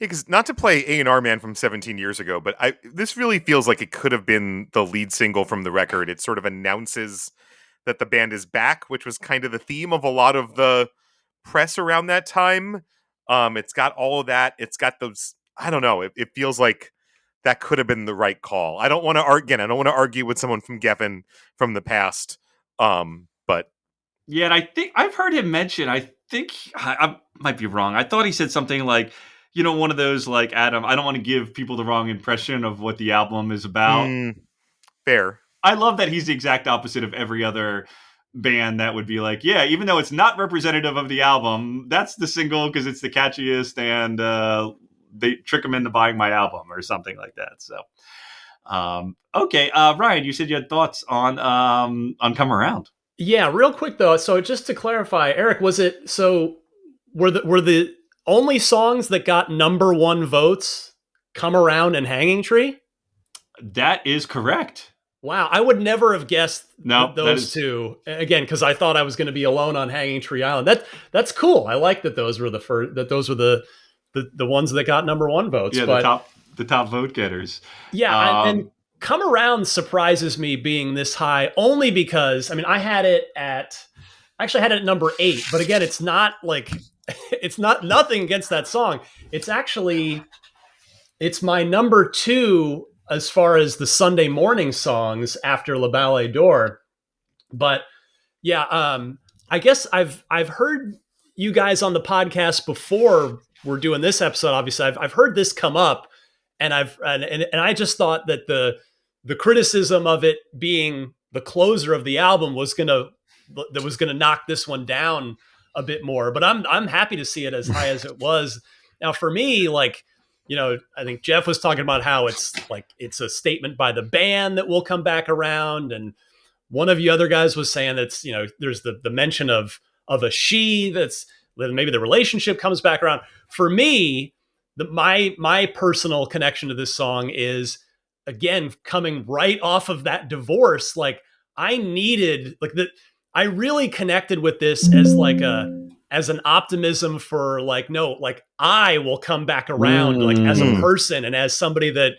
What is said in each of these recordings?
because not to play A&R Man from 17 years ago, but this really feels like it could have been the lead single from the record. It sort of announces that the band is back, which was kind of the theme of a lot of the press around that time. It's got all of that. It's got those. I don't know. It feels like that could have been the right call. I don't want to argue again. I don't want to argue with someone from Geffen from the past. But Yeah, and I think I've heard him mention. I think I might be wrong. I thought he said something like, one of those like Adam. I don't want to give people the wrong impression of what the album is about. Fair. I love that he's the exact opposite of every other band that would be like, yeah, even though it's not representative of the album, that's the single because it's the catchiest, and they trick him into buying my album or something like that. So, okay, Ryan, you said you had thoughts on "Come Around." Yeah, real quick though. So just to clarify, Eric, was it so? Were the only songs that got number one votes "Come Around" and "Hanging Tree"? That is correct. Wow, I would never have guessed those is... two. Again, because I thought I was going to be alone on Hanging Tree Island. That's cool. I like that those were the first. That those were the ones that got number one votes. Yeah, but, the top vote getters. Yeah, and "Come Around" surprises me being this high only because I had it at number 8. But again, it's not like it's not nothing against that song. It's my number 2 as far as the Sunday morning songs after La Ballet d'Or. But yeah, I guess I've heard you guys on the podcast before we're doing this episode. Obviously, I've heard this come up, and I just thought that the criticism of it being the closer of the album was gonna knock this one down a bit more. But I'm happy to see it as high as it was. Now, for me, like, I think Jeff was talking about how it's a statement by the band that will come back around. And one of you other guys was saying that's, there's the mention of a she, that's maybe the relationship comes back around. For me, my personal connection to this song is, again, coming right off of that divorce. Like, I needed I really connected with this as an optimism for no, I will come back around, as a person and as somebody that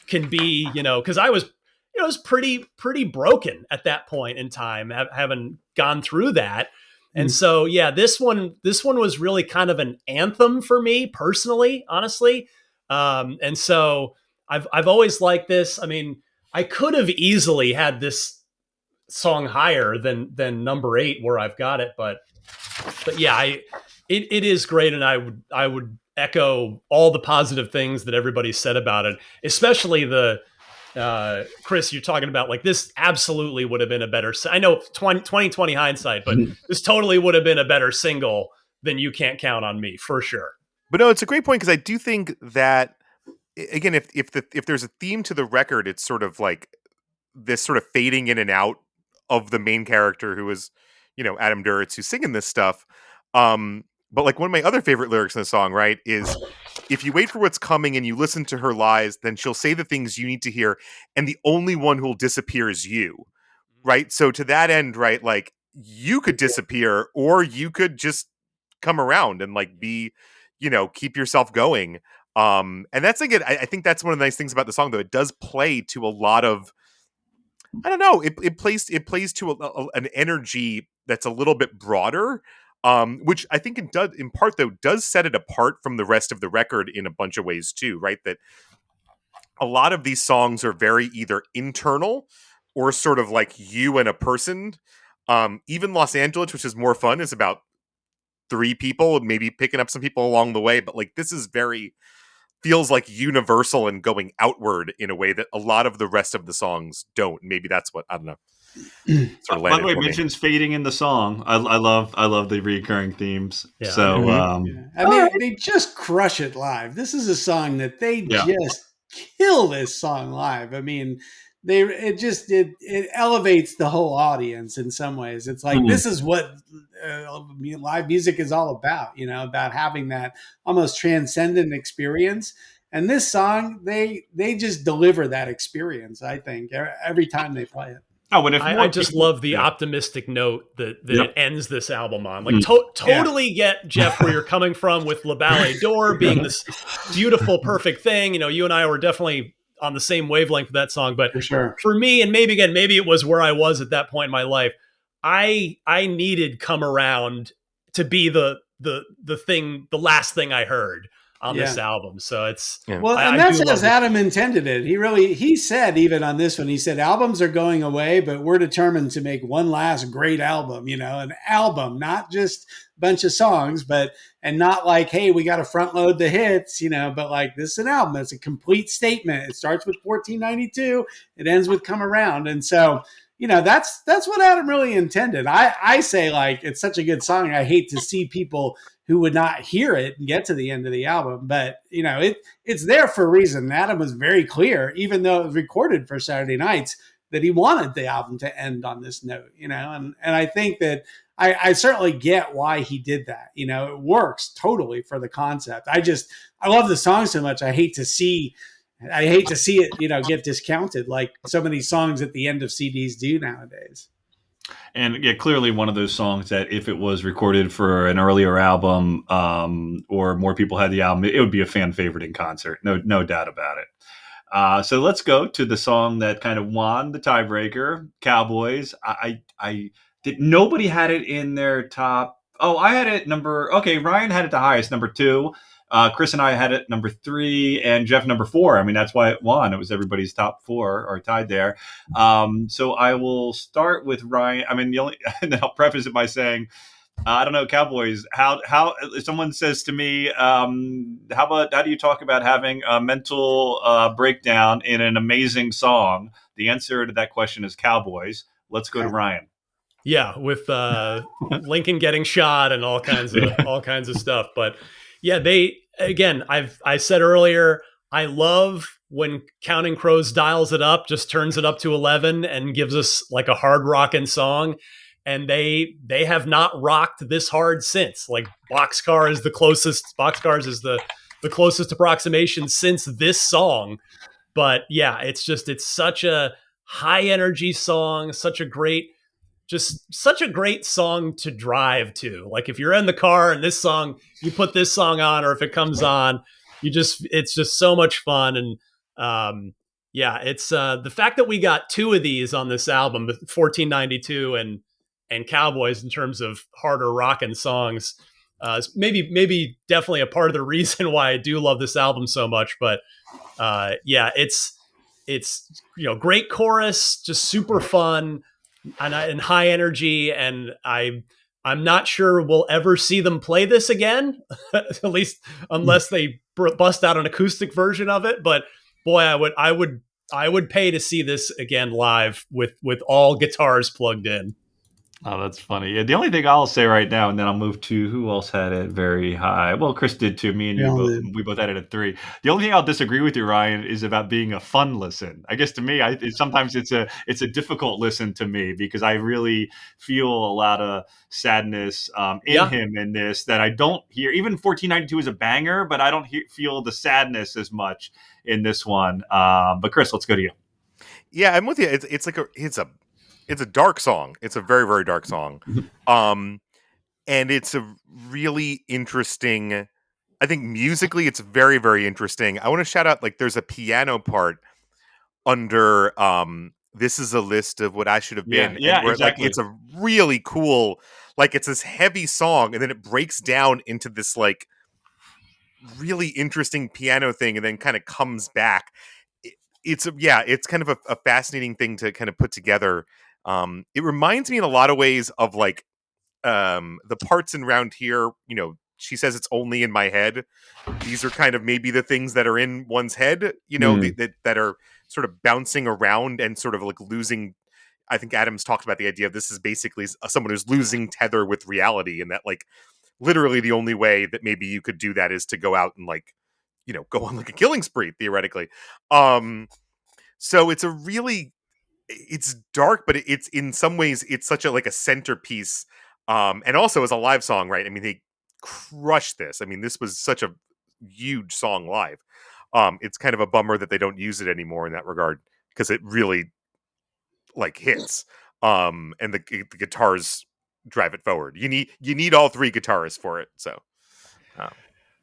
can be, because I was, was pretty broken at that point in time, having gone through that. And so, yeah, this one was really kind of an anthem for me personally, honestly. And so I've always liked this. I could have easily had this song higher than number 8 where I've got it, but yeah, it is great, and I would echo all the positive things that everybody said about it, especially the Chris, you're talking about this absolutely would have been a better. I know 2020 hindsight, but this totally would have been a better single than "You Can't Count on Me" for sure. But no, it's a great point, because I do think that, again, if there's a theme to the record, it's sort of like this sort of fading in and out of the main character, who is, Adam Duritz, who's singing this stuff. But one of my other favorite lyrics in the song, right, is, if you wait for what's coming and you listen to her lies, then she'll say the things you need to hear, and the only one who will disappear is you. Right? So to that end, right, you could disappear, or you could just come around and be, keep yourself going. And that's, again, I think that's one of the nice things about the song, though. It does play to a lot of, I don't know, it plays to an energy that's a little bit broader, which I think in part, though, does set it apart from the rest of the record in a bunch of ways too, right? That a lot of these songs are very either internal or sort of like you and a person. Even Los Angeles, which is more fun, is about 3 people, maybe picking up some people along the way, but this is feels universal and going outward in a way that a lot of the rest of the songs don't. Maybe that's what, I don't know. Sort of by the way, mentions fading in the song. I love the recurring themes. Yeah. So they just crush it live. This is a song that they just kill this song live. It elevates the whole audience in some ways. It's this is what live music is all about, about having that almost transcendent experience. And this song, they just deliver that experience, I think, every time they play it. Oh, and if more I just people, love the optimistic note that Yep. it ends this album on. Like, Mm. totally get, Jeff, where you're coming from with La Balle d'Or being this beautiful, perfect thing. You know, you and I were definitely on the same wavelength with that song. But For sure. for me, and maybe again, maybe it was where I was at that point in my life, I needed Come Around to be the thing, the last thing I heard on this album. So it's, Yeah. Well, and I that's do love as this. Adam intended it. He said, even on this one, he said, albums are going away, but we're determined to make one last great album, you know, an album, not just a bunch of songs, and not like, hey, we got to front load the hits, you know, but like, this is an album. It's a complete statement. It starts with 1492. It ends with Come Around. And so, you know, that's what Adam really intended. I say, like, it's such a good song. I hate to see people who would not hear it and get to the end of the album, but you know, it's there for a reason. Adam was very clear, even though it was recorded for Saturday nights, that he wanted the album to end on this note, you know, and I think that I certainly get why he did that. You know, it works totally for the concept. I love the song so much. I hate to see it, you know, get discounted like so many songs at the end of CDs do nowadays. And yeah, clearly one of those songs that if it was recorded for an earlier album, or more people had the album, it would be a fan favorite in concert. No doubt about it. So let's go to the song that kind of won the tiebreaker, Cowboys. I did. Nobody had it in their top. Oh, I had it Ryan had it the highest, number 2. Chris and I had it number 3, and Jeff number 4. I mean, that's why it won. It was everybody's top 4 or tied there. So I will start with Ryan. I mean, and then I'll preface it by saying, I don't know, Cowboys. How if someone says to me, how do you talk about having a mental breakdown in an amazing song? The answer to that question is Cowboys. Let's go to Ryan. Yeah, with Lincoln getting shot and all kinds of stuff. But yeah, I said earlier, I love when Counting Crows dials it up, just turns it up to 11 and gives us like a hard rocking song. And they have not rocked this hard since. Like Boxcars is the closest approximation since this song. But yeah, it's such a high energy song, such a great song to drive to. Like if you're in the car and you put this song on, or if it comes on, it's just so much fun. And it's the fact that we got 2 of these on this album, 1492 and Cowboys, in terms of harder rockin' songs, maybe definitely a part of the reason why I do love this album so much. But it's great chorus, just super fun and high energy, and I'm not sure we'll ever see them play this again, at least unless they bust out an acoustic version of it. But boy, I would pay to see this again live with all guitars plugged in. Oh, that's funny. Yeah, the only thing I'll say right now, and then I'll move to who else had it very high. Well, Chris did too. Me and we both had it at 3. The only thing I'll disagree with you, Ryan, is about being a fun listen. I guess to me, sometimes it's a difficult listen to me, because I really feel a lot of sadness in him in this that I don't hear. Even 1492 is a banger, but I don't feel the sadness as much in this one. But Chris, let's go to you. Yeah, I'm with you. It's a dark song. It's a very, very dark song. And it's a really interesting, I think musically it's very, very interesting. I want to shout out, like, there's a piano part under This Is a List of What I Should Have Been. Yeah, where, exactly. Like, it's a really cool, like, it's this heavy song, and then it breaks down into this like really interesting piano thing, and then kind of comes back. It's kind of a fascinating thing to kind of put together. It reminds me in a lot of ways of like the parts in Round Here, you know, she says it's only in my head. These are kind of maybe the things that are in one's head, you know, that are sort of bouncing around and sort of like losing. I think Adams talked about the idea of this is basically someone who's losing tether with reality, and that like literally the only way that maybe you could do that is to go out and like, you know, go on like a killing spree theoretically. So it's dark, but it's in some ways it's such a like a centerpiece, and also as a live song, right? I mean, they crushed this. I mean, this was such a huge song live. It's kind of a bummer that they don't use it anymore in that regard, because it really like hits. And the guitars drive it forward. You need all three guitarists for it. So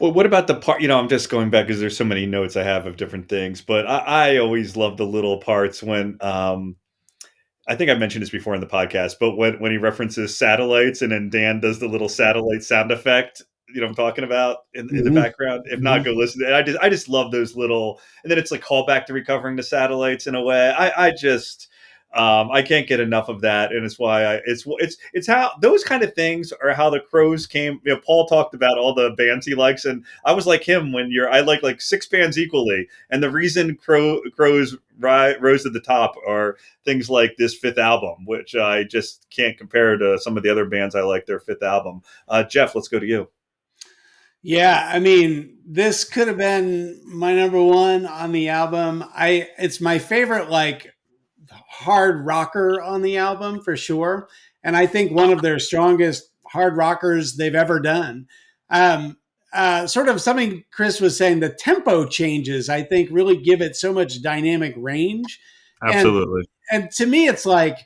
Well, what about the part? I'm just going back because there's so many notes I have of different things, but I always love the little parts when I think I mentioned this before in the podcast, but when he references satellites and then Dan does the little satellite sound effect, I'm talking about in the background. If not, go listen to it. I just love those little, and then it's like callback to recovering the satellites in a way. I can't get enough of that, and it's why it's how those kind of things are how the Crows came. Paul talked about all the bands he likes, and I was like him I like 6 bands equally, and the reason Crows rose to the top are things like this 5th album, which I just can't compare to some of the other bands I like their 5th album. Jeff, let's go to you. Yeah, I mean, this could have been my number one on the album. It's my favorite hard rocker on the album for sure, and I think one of their strongest hard rockers they've ever done. Sort of something Chris was saying, the tempo changes I think really give it so much dynamic range. Absolutely. And to me, it's like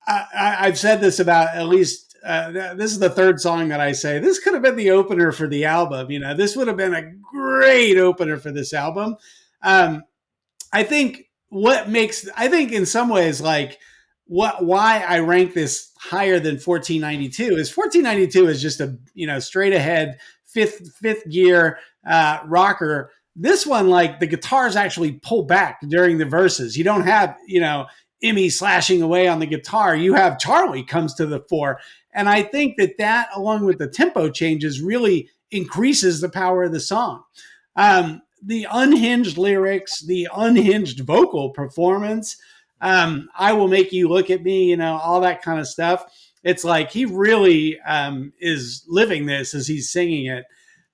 I've said this about at least. This is the 3rd song that I say this could have been the opener for the album. This would have been a great opener for this album. I think in some ways, why I rank this higher than 1492 is 1492 is just a straight ahead fifth gear rocker. This one, the guitars actually pull back during the verses. You don't have Emmy slashing away on the guitar. You have Charlie comes to the fore. And I think that along with the tempo changes really increases the power of the song. The unhinged lyrics, the unhinged vocal performance, I Will Make You Look at Me, all that kind of stuff. It's like he really is living this as he's singing it.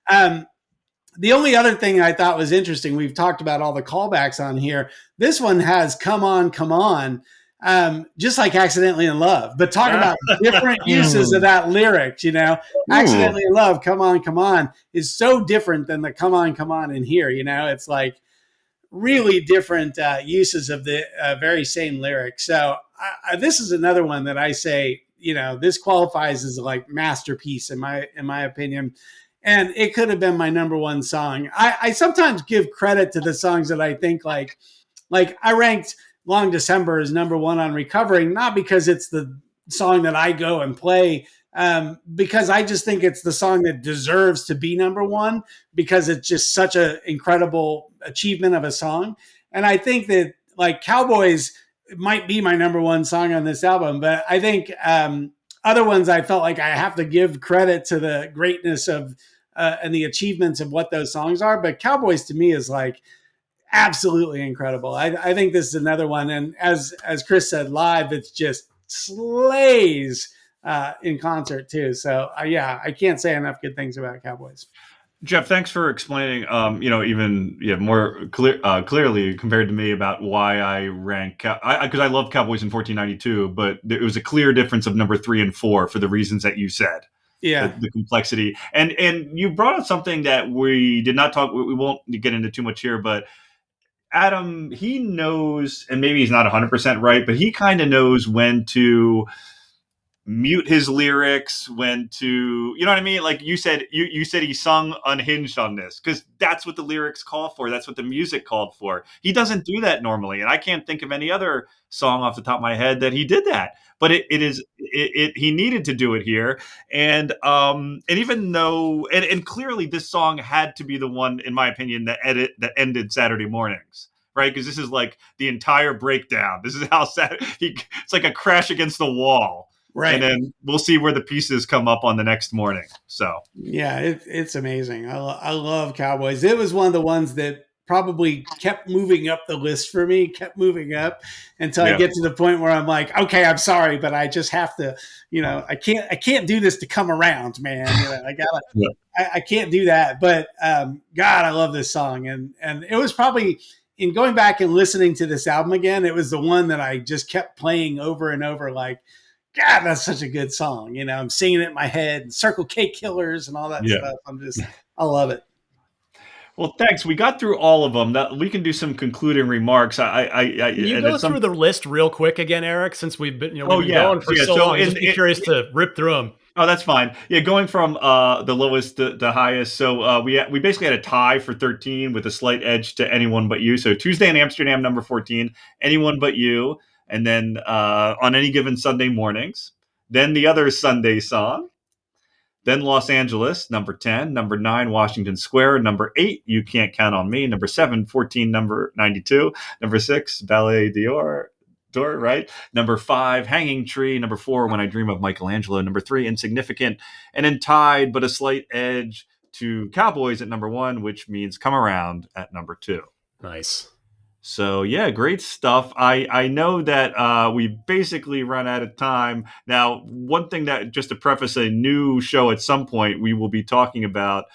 The only other thing I thought was interesting, we've talked about all the callbacks on here. This one has Come On, Come On, just like Accidentally in Love, but talk about different uses of that lyric, Accidentally in Love, Come On, Come On is so different than the Come On, Come On in here, it's like really different uses of the very same lyric. So this is another one that I say, this qualifies as a masterpiece in my opinion. And it could have been my number one song. I sometimes give credit to the songs that I think like I ranked Long December as number one on Recovering, not because it's the song that I go and play, because I just think it's the song that deserves to be number one because it's just such an incredible achievement of a song. And I think that Cowboys might be my number one song on this album, but I think other ones I felt like I have to give credit to the greatness of and the achievements of what those songs are. But Cowboys to me is absolutely incredible. I think this is another one. And as Chris said, live, it's just slays in concert too. So I can't say enough good things about Cowboys. Jeff, thanks for explaining, more clearly compared to me about why I rank, because I love Cowboys in 1492, but it was a clear difference of number 3 and 4 for the reasons that you said. Yeah, the complexity, and you brought up something that we did not talk. We won't get into too much here, but Adam, he knows, and maybe he's not 100% right, but he kind of knows when to mute his lyrics, when to, you know what I mean? Like you said, you said he sung unhinged on this because that's what the lyrics call for. That's what the music called for. He doesn't do that normally. And I can't think of any other song off the top of my head that he did that, but he needed to do it here. And even though, and clearly this song had to be the one, in my opinion, that ended Saturday mornings. Right, because this is like the entire breakdown. This is how sad it's like a crash against the wall. Right. And then we'll see where the pieces come up on the next morning. So, yeah, it's amazing. I love Cowboys. It was one of the ones that probably kept moving up the list for me, kept moving up until I get to the point where I'm like, okay, I'm sorry, but I just have to, I can't do this to come around, man. I can't do that. But God, I love this song. And it was probably, in going back and listening to this album again, it was the one that I just kept playing over and over, God, that's such a good song. I'm singing it in my head, and Circle K Killers and all that stuff. I love it. Well, thanks. We got through all of them. That we can do some concluding remarks. Can you go through the list real quick again, Eric? Since we've been going for so long, just be curious to rip through them. Oh, that's fine. Yeah, going from the lowest to the highest. So we basically had a tie for 13 with a slight edge to Anyone But You. So Tuesday in Amsterdam, number 14, Anyone But You, and then On Any Given Sunday Mornings. Then the other Sunday song. Then Los Angeles, number 10. Number 9, Washington Square. Number 8, You Can't Count on Me. Number 7, 14, number 92. Number 6, Ballet d'Or, right? Number 5, Hanging Tree. Number 4, When I Dream of Michelangelo. Number 3, Insignificant. And then tied, but a slight edge to Cowboys at number 1, which means Come Around at number 2. Nice. So, yeah, great stuff. I know that we basically run out of time. Now, one thing that, just to preface a new show at some point, we will be talking about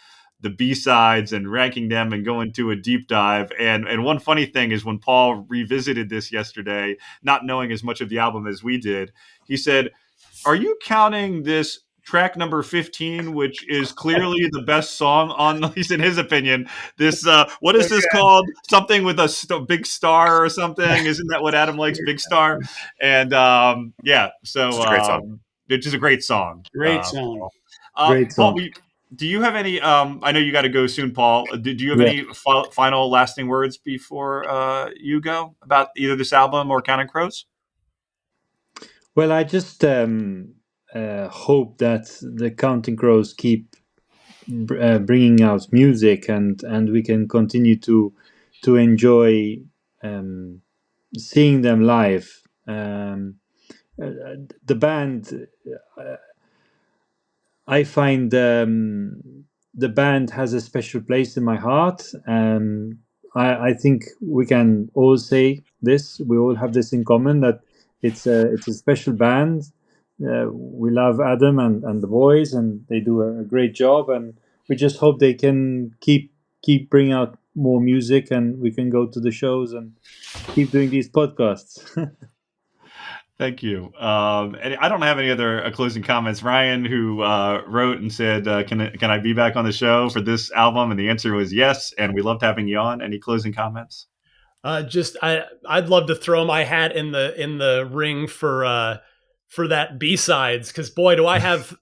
the B-sides and ranking them and go into a deep dive. And one funny thing is when Paul revisited this yesterday, not knowing as much of the album as we did, he said, "Are you counting this track number 15, which is clearly the best song on, at least in his opinion, this, what is this called? Something with a big star or something. Isn't that what Adam likes? Big Star." And yeah, so It's a great song. Which is a great song. Great song. Great song. Paul, do you have any, I know you got to go soon, Paul. Do you have any final lasting words before you go about either this album or Counting Crows? Well, I just hope that the Counting Crows keep bringing out music, and we can continue to enjoy seeing them live. The band, I find the band has a special place in my heart. I think we can all say this. We all have this in common, that it's a special band. We love Adam and the boys, and they do a great job. And we just hope they can keep bringing out more music, and we can go to the shows and keep doing these podcasts. Thank you. And I don't have any other closing comments. Ryan, who wrote and said, can I be back on the show for this album? And the answer was yes. And we loved having you on. Any closing comments? I'd love to throw my hat in the ring for that B-sides, because boy, do I have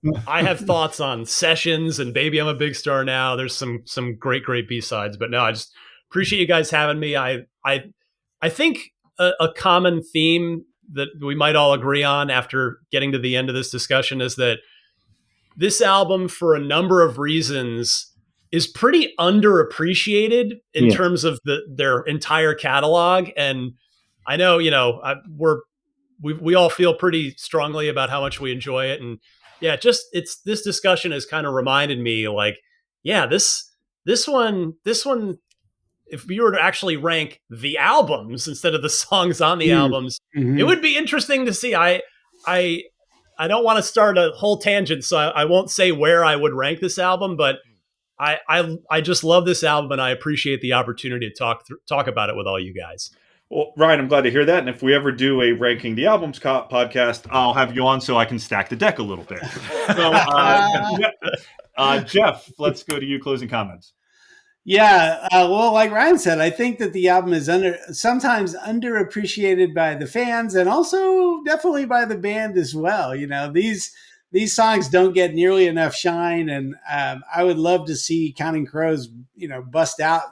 thoughts on Sessions and Baby I'm a Big Star Now. There's some great B-sides, but no, I just appreciate you guys having me. I think a common theme that we might all agree on after getting to the end of this discussion is that this album, for a number of reasons, is pretty underappreciated in terms of their entire catalog. And I know, we all feel pretty strongly about how much we enjoy it. And yeah, this discussion has kind of reminded me, like, yeah, this one, if you were to actually rank the albums instead of the songs on the albums, it would be interesting to see. I don't want to start a whole tangent, so I won't say where I would rank this album, but I just love this album, and I appreciate the opportunity to talk about it with all you guys. Well, Ryan, I'm glad to hear that. And if we ever do a Ranking the Albums podcast, I'll have you on so I can stack the deck a little bit. So, Jeff, let's go to you. Closing comments. Yeah, well, like Ryan said, I think that the album is sometimes underappreciated by the fans, and also definitely by the band as well. These songs don't get nearly enough shine, and I would love to see Counting Crows, bust out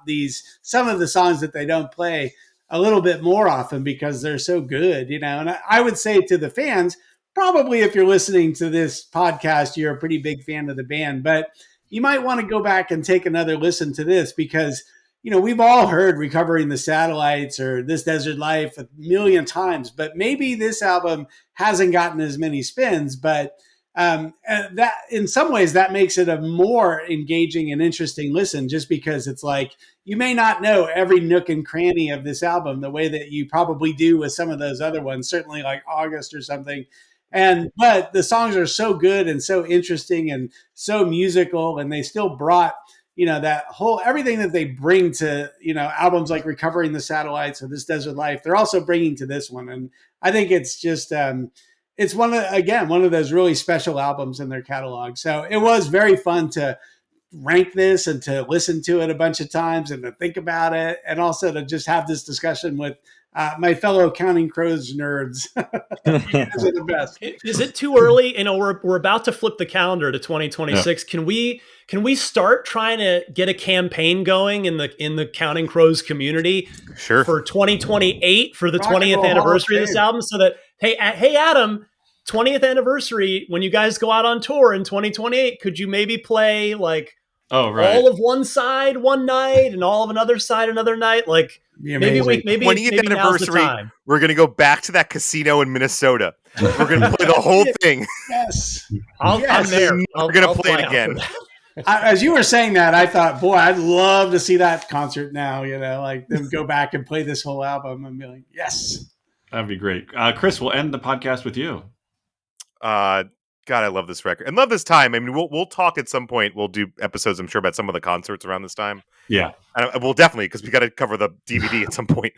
some of the songs that they don't play a little bit more often, because they're so good. And I would say to the fans, probably if you're listening to this podcast, you're a pretty big fan of the band, but you might want to go back and take another listen to this, because, we've all heard Recovering the Satellites or This Desert Life a million times, but maybe this album hasn't gotten as many spins, but that in some ways that makes it a more engaging and interesting listen, just because it's like, you may not know every nook and cranny of this album the way that you probably do with some of those other ones, certainly like August or something. But the songs are so good and so interesting and so musical, and they still brought, that whole, everything that they bring to, albums like Recovering the Satellites or This Desert Life, they're also bringing to this one. And I think it's just, it's one of those really special albums in their catalog. So it was very fun to rank this and to listen to it a bunch of times and to think about it, and also to just have this discussion with my fellow Counting Crows nerds. You guys are the best. Is it too early? You know, we're about to flip the calendar to 2026. Can we start trying to get a campaign going in the Counting Crows community Sure. for 2028 for the Rock and 20th Roll anniversary Hall of of this Fame. album? So that hey Adam, 20th anniversary, when you guys go out on tour in 2028, could you maybe play like Oh, right. all of one side one night and all of another side another night? Like Be maybe amazing. 20th maybe now's the anniversary. time. We're gonna go back to that casino in Minnesota. We're gonna play the whole thing. Yes. I'm Yes. there. We're gonna I'll play it out for again. that. As you were saying that, I thought, boy, I'd love to see that concert now. You know, like them go back and play this whole album and be like, yes. That'd be great. Chris, we'll end the podcast with you. God, I love this record and love this time. I mean, we'll talk at some point. We'll do episodes, I'm sure, about some of the concerts around this time. Yeah. We'll definitely, because we got to cover the DVD at some point.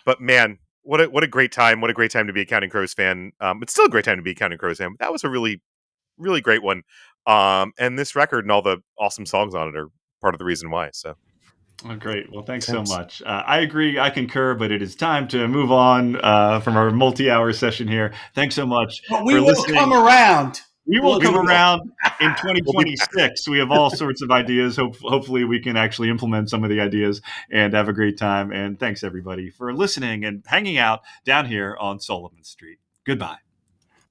But man, what a great time! What a great time to be a Counting Crows fan. It's still a great time to be a Counting Crows fan. But that was a really, really great one. And this record and all the awesome songs on it are part of the reason why. So. Oh, great. Well, thanks so much. I agree. I concur, but it is time to move on from our multi-hour session here. Thanks so much But we for will listening. come around. We will We'll come come around in 2026. We have all sorts of ideas. Hopefully, we can actually implement some of the ideas and have a great time. And thanks, everybody, for listening and hanging out down here on Sullivan Street. Goodbye.